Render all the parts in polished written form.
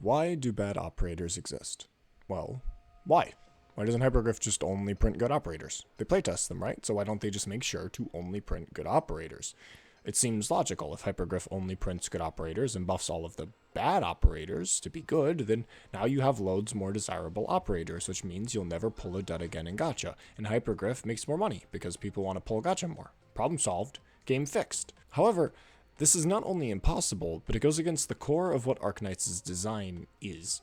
Why do bad operators exist? Well, why? Why doesn't Hypergriff just only print good operators? They playtest them, right? So why don't they just make sure to only print good operators? It seems logical. If Hypergriff only prints good operators and buffs all of the bad operators to be good, then now you have loads more desirable operators, which means you'll never pull a dud again in gacha. And Hypergriff makes more money because people want to pull gacha more. Problem solved. Game fixed. However, this is not only impossible, but it goes against the core of what Arknights' design is.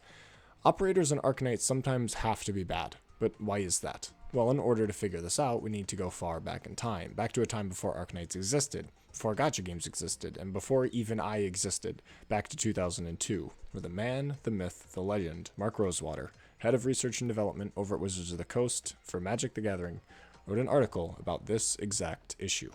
Operators in Arknights sometimes have to be bad, but why is that? Well, in order to figure this out, we need to go far back in time, back to a time before Arknights existed, before gacha games existed, and before even I existed, back to 2002, where the man, the myth, the legend, Mark Rosewater, head of research and development over at Wizards of the Coast for Magic the Gathering, wrote an article about this exact issue.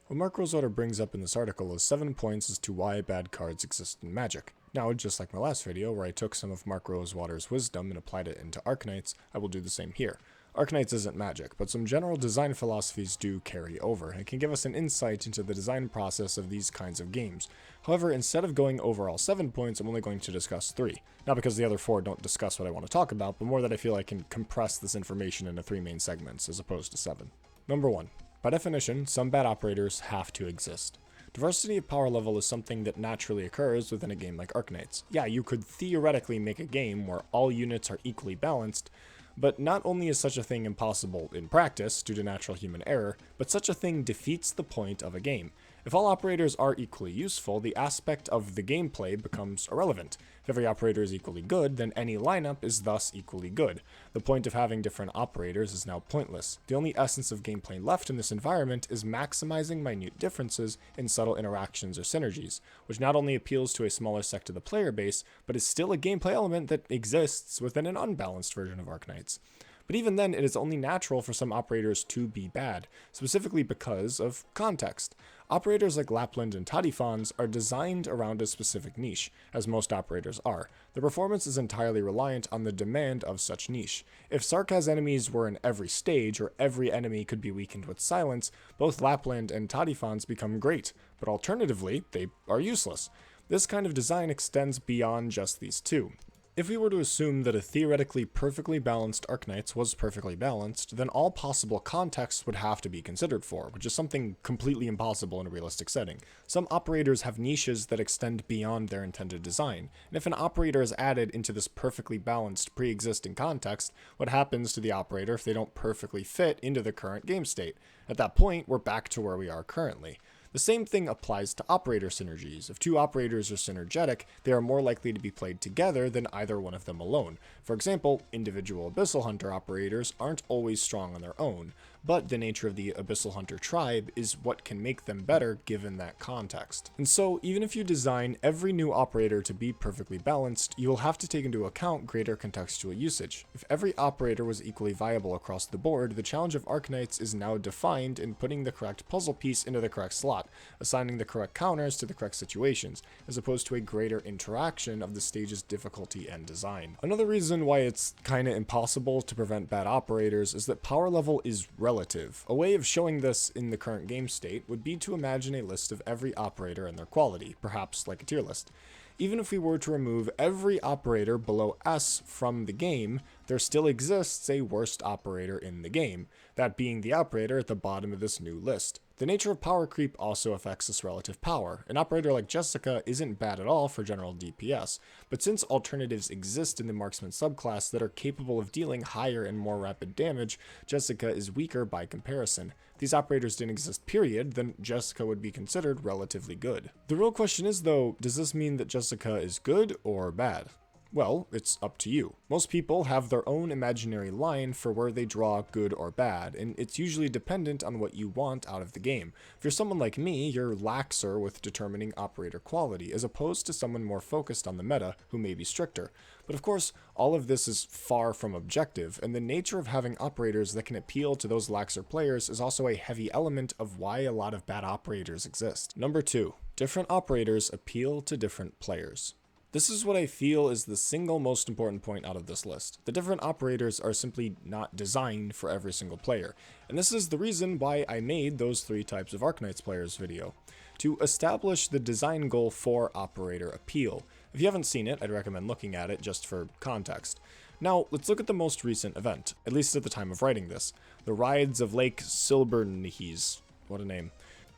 What Mark Rosewater brings up in this article is 7 points as to why bad cards exist in Magic. Now, just like my last video where I took some of Mark Rosewater's wisdom and applied it into Arknights, I will do the same here. Arknights isn't Magic, but some general design philosophies do carry over, and can give us an insight into the design process of these kinds of games. However, instead of going over all 7 points, I'm only going to discuss 3. Not because the other 4 don't discuss what I want to talk about, but more that I feel I can compress this information into 3 main segments, as opposed to 7. Number 1. By definition, some bad operators have to exist. Diversity of power level is something that naturally occurs within a game like Arknights. Yeah, you could theoretically make a game where all units are equally balanced, but not only is such a thing impossible in practice due to natural human error, but such a thing defeats the point of a game. If all operators are equally useful, the aspect of the gameplay becomes irrelevant. If every operator is equally good, then any lineup is thus equally good. The point of having different operators is now pointless. The only essence of gameplay left in this environment is maximizing minute differences in subtle interactions or synergies, which not only appeals to a smaller sect of the player base, but is still a gameplay element that exists within an unbalanced version of Arknights. But even then, it is only natural for some operators to be bad, specifically because of context. Operators like Lapland and Tadifans are designed around a specific niche, as most operators are. The performance is entirely reliant on the demand of such niche. If Sarkaz enemies were in every stage, or every enemy could be weakened with silence, both Lapland and Tadifans become great, but alternatively, they are useless. This kind of design extends beyond just these two. If we were to assume that a theoretically perfectly balanced Arknights was perfectly balanced, then all possible contexts would have to be considered for, which is something completely impossible in a realistic setting. Some operators have niches that extend beyond their intended design, and if an operator is added into this perfectly balanced pre-existing context, what happens to the operator if they don't perfectly fit into the current game state? At that point, we're back to where we are currently. The same thing applies to operator synergies. If two operators are synergetic, they are more likely to be played together than either one of them alone. For example, individual Abyssal Hunter operators aren't always strong on their own, but the nature of the Abyssal Hunter tribe is what can make them better given that context. And so, even if you design every new operator to be perfectly balanced, you will have to take into account greater contextual usage. If every operator was equally viable across the board, the challenge of Arknights is now defined in putting the correct puzzle piece into the correct slot, assigning the correct counters to the correct situations, as opposed to a greater interaction of the stage's difficulty and design. Another reason why it's kinda impossible to prevent bad operators is that power level is relative. A way of showing this in the current game state would be to imagine a list of every operator and their quality, perhaps like a tier list. Even if we were to remove every operator below S from the game, there still exists a worst operator in the game, that being the operator at the bottom of this new list. The nature of power creep also affects this relative power. An operator like Jessica isn't bad at all for general DPS, but since alternatives exist in the marksman subclass that are capable of dealing higher and more rapid damage, Jessica is weaker by comparison. If these operators didn't exist period, then Jessica would be considered relatively good. The real question is though, does this mean that Jessica is good or bad? Well, it's up to you. Most people have their own imaginary line for where they draw good or bad, and it's usually dependent on what you want out of the game. If you're someone like me, you're laxer with determining operator quality, as opposed to someone more focused on the meta, who may be stricter. But of course, all of this is far from objective, and the nature of having operators that can appeal to those laxer players is also a heavy element of why a lot of bad operators exist. Number 2. Different operators appeal to different players. This is what I feel is the single most important point out of this list. The different operators are simply not designed for every single player, and this is the reason why I made those 3 types of Arknights players video. To establish the design goal for operator appeal. If you haven't seen it, I'd recommend looking at it just for context. Now, let's look at the most recent event, at least at the time of writing this, the Rides of Lake Silbernihes. What a name.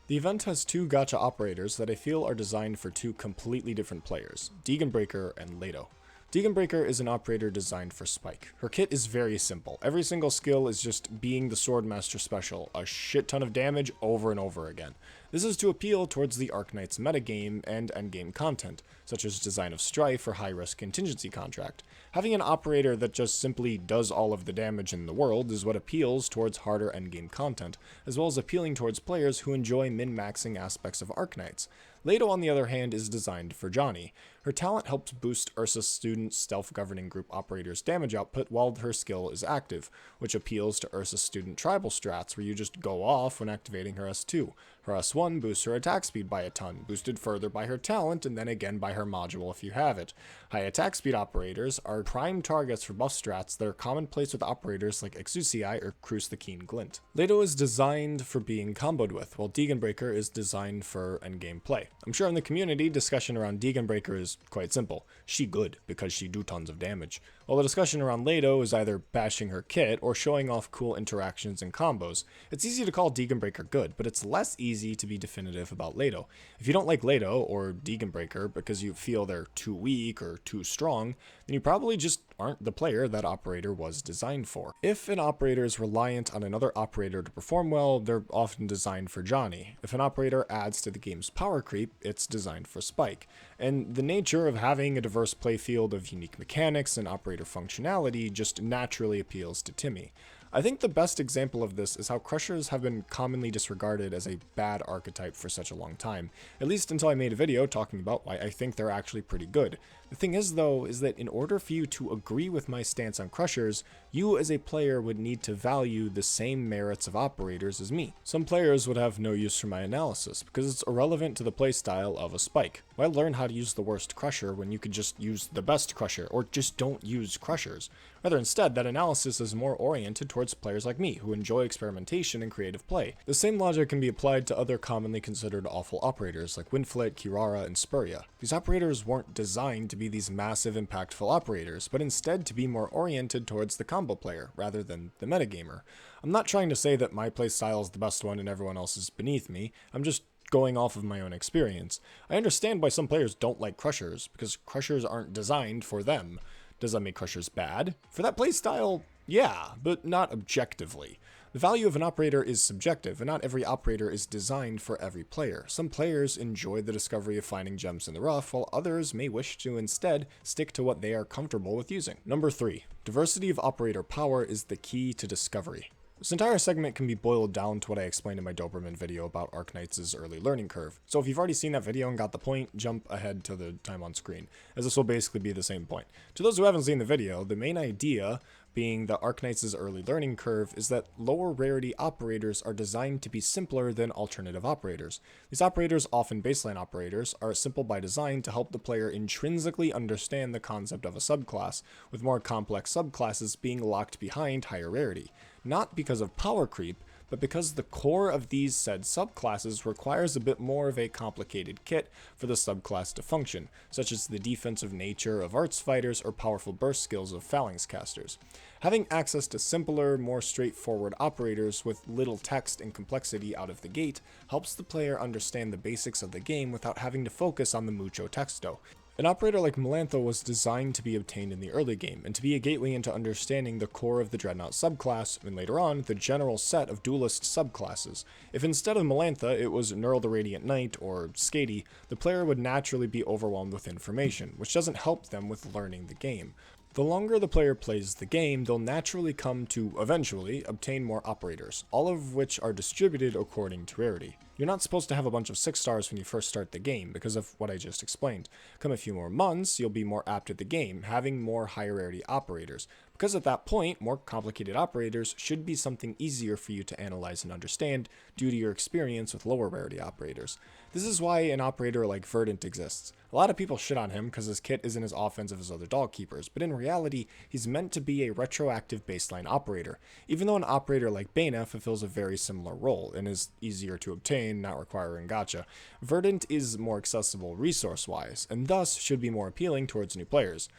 The event has two gacha operators that I feel are designed for two completely different players, Degenbreaker and Lado. Degenbreaker is an operator designed for Spike. Her kit is very simple. Every single skill is just being the Swordmaster special, a shit ton of damage over and over again. This is to appeal towards the Arknights metagame and endgame content, such as Design of Strife or high-risk contingency contract. Having an operator that just simply does all of the damage in the world is what appeals towards harder endgame content, as well as appealing towards players who enjoy min-maxing aspects of Arknights. Lado, on the other hand, is designed for Johnny. Her talent helps boost Ursa's student stealth governing group operator's damage output while her skill is active, which appeals to Ursa's student tribal strats where you just go off when activating her S2. Her S1 boosts her attack speed by a ton, boosted further by her talent and then again by her module if you have it. High attack speed operators are prime targets for buff strats that are commonplace with operators like Exusii or Cruce the Keen Glint. Lado is designed for being comboed with, while Degenbreaker is designed for endgame play. I'm sure in the community, discussion around Degenbreaker is quite simple. She good, because she do tons of damage. While the discussion around Lado is either bashing her kit or showing off cool interactions and combos. It's easy to call Degenbreaker good, but it's less easy to be definitive about Lado. If you don't like Lado or Degenbreaker because you feel they're too weak or too strong, then you probably just aren't the player that operator was designed for. If an operator is reliant on another operator to perform well, they're often designed for Johnny. If an operator adds to the game's power creep, it's designed for Spike. And the nature of having a diverse playfield of unique mechanics and operator functionality just naturally appeals to Timmy. I think the best example of this is how Crushers have been commonly disregarded as a bad archetype for such a long time, at least until I made a video talking about why I think they're actually pretty good. The thing is though, is that in order for you to agree with my stance on Crushers, you as a player would need to value the same merits of operators as me. Some players would have no use for my analysis, because it's irrelevant to the playstyle of a Spike. Why learn how to use the worst Crusher when you could just use the best Crusher, or just don't use Crushers? Rather instead, that analysis is more oriented towards players like me, who enjoy experimentation and creative play. The same logic can be applied to other commonly considered awful operators like Winflet, Kirara, and Spuria. These operators weren't designed to be these massive impactful operators, but instead to be more oriented towards the combo player, rather than the metagamer. I'm not trying to say that my playstyle is the best one and everyone else is beneath me, I'm just going off of my own experience. I understand why some players don't like Crushers, because Crushers aren't designed for them. Does that make Crushers bad? For that playstyle, yeah, but not objectively. The value of an operator is subjective, and not every operator is designed for every player. Some players enjoy the discovery of finding gems in the rough, while others may wish to instead stick to what they are comfortable with using. Number 3. Diversity of operator power is the key to discovery. This entire segment can be boiled down to what I explained in my Doberman video about Arknights' early learning curve. So if you've already seen that video and got the point, jump ahead to the time on screen, as this will basically be the same point. To those who haven't seen the video, the main idea being the Arknights' early learning curve is that lower rarity operators are designed to be simpler than alternative operators. These operators, often baseline operators, are simple by design to help the player intrinsically understand the concept of a subclass, with more complex subclasses being locked behind higher rarity. Not because of power creep, but because the core of these said subclasses requires a bit more of a complicated kit for the subclass to function, such as the defensive nature of arts fighters or powerful burst skills of phalanx casters. Having access to simpler, more straightforward operators with little text and complexity out of the gate helps the player understand the basics of the game without having to focus on the mucho texto. An operator like Melantha was designed to be obtained in the early game, and to be a gateway into understanding the core of the Dreadnought subclass, and later on, the general set of duelist subclasses. If instead of Melantha it was Neural the Radiant Knight or Skady, the player would naturally be overwhelmed with information, which doesn't help them with learning the game. The longer the player plays the game, they'll naturally come to, eventually, obtain more operators, all of which are distributed according to rarity. You're not supposed to have a bunch of 6 stars when you first start the game, because of what I just explained. Come a few more months, you'll be more apt at the game, having more higher rarity operators. Because at that point, more complicated operators should be something easier for you to analyze and understand due to your experience with lower rarity operators. This is why an operator like Verdant exists. A lot of people shit on him because his kit isn't as offensive as other dog keepers, but in reality, he's meant to be a retroactive baseline operator, even though an operator like Bana fulfills a very similar role and is easier to obtain chain, not requiring gacha, Verdant is more accessible resource-wise, and thus should be more appealing towards new players.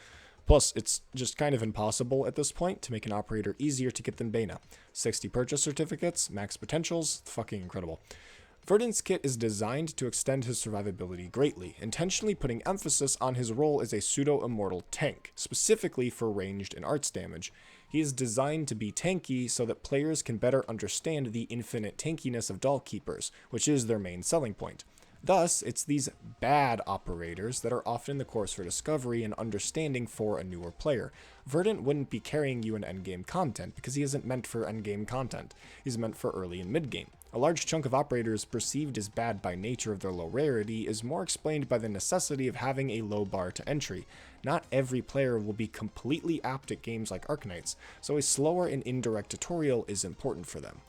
Plus, it's just kind of impossible at this point to make an operator easier to get than Beta. 60 purchase certificates, max potentials, fucking incredible. Verdant's kit is designed to extend his survivability greatly, intentionally putting emphasis on his role as a pseudo-immortal tank, specifically for ranged and arts damage. He is designed to be tanky so that players can better understand the infinite tankiness of Doll Keepers, which is their main selling point. Thus, it's these bad operators that are often the course for discovery and understanding for a newer player. Verdant wouldn't be carrying you in endgame content because he isn't meant for endgame content. He's meant for early and mid-game. A large chunk of operators perceived as bad by nature of their low rarity is more explained by the necessity of having a low bar to entry. Not every player will be completely apt at games like Arknights, so a slower and indirect tutorial is important for them.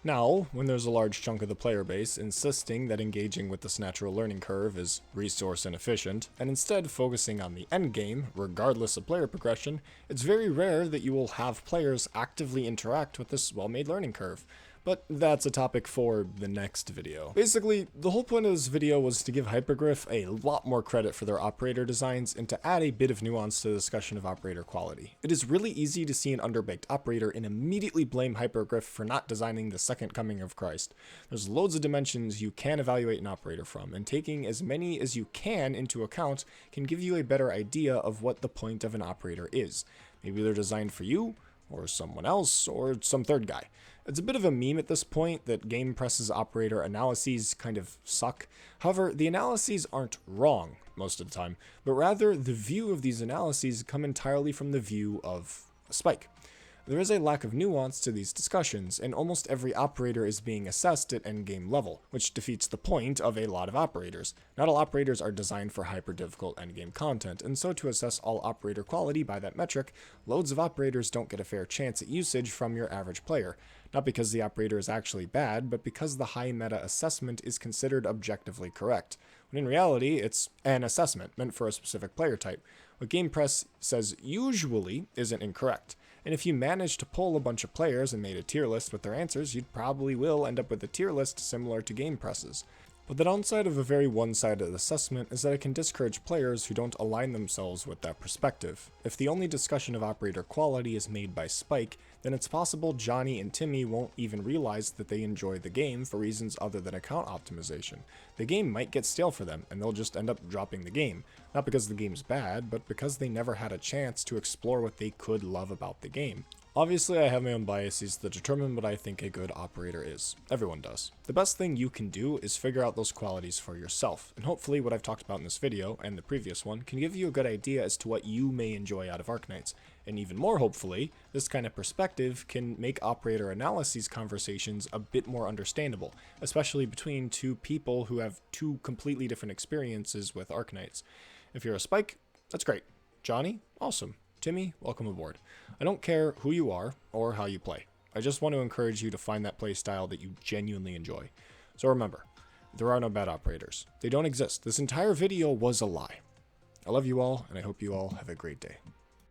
Now, when there's a large chunk of the player base insisting that engaging with this natural learning curve is resource inefficient, and instead focusing on the endgame, regardless of player progression, it's very rare that you will have players actively interact with this well-made learning curve. But that's a topic for the next video. Basically, the whole point of this video was to give Hypergriff a lot more credit for their operator designs and to add a bit of nuance to the discussion of operator quality. It is really easy to see an underbaked operator and immediately blame Hypergriff for not designing the second coming of Christ. There's loads of dimensions you can evaluate an operator from, and taking as many as you can into account can give you a better idea of what the point of an operator is. Maybe they're designed for you, or someone else, or some third guy. It's a bit of a meme at this point that Game Press's operator analyses kind of suck. However, the analyses aren't wrong most of the time, but rather the view of these analyses come entirely from the view of Spike. There is a lack of nuance to these discussions, and almost every operator is being assessed at endgame level, which defeats the point of a lot of operators. Not all operators are designed for hyper-difficult endgame content, and so to assess all operator quality by that metric, loads of operators don't get a fair chance at usage from your average player. Not because the operator is actually bad, but because the high meta assessment is considered objectively correct, when in reality it's an assessment meant for a specific player type. What Game Press says usually isn't incorrect. And if you manage to pull a bunch of players and made a tier list with their answers, you probably will end up with a tier list similar to Game Press's. But the downside of a very one-sided assessment is that it can discourage players who don't align themselves with that perspective. If the only discussion of operator quality is made by Spike, then it's possible Johnny and Timmy won't even realize that they enjoy the game for reasons other than account optimization. The game might get stale for them, and they'll just end up dropping the game. Not because the game's bad, but because they never had a chance to explore what they could love about the game. Obviously, I have my own biases that determine what I think a good operator is. Everyone does. The best thing you can do is figure out those qualities for yourself, and hopefully what I've talked about in this video, and the previous one, can give you a good idea as to what you may enjoy out of Arknights. And even more hopefully, this kind of perspective can make operator analyses conversations a bit more understandable, especially between two people who have two completely different experiences with Arknights. If you're a Spike, that's great. Johnny, awesome. Timmy, welcome aboard. I don't care who you are or how you play. I just want to encourage you to find that play style that you genuinely enjoy. So remember, there are no bad operators. They don't exist. This entire video was a lie. I love you all, and I hope you all have a great day.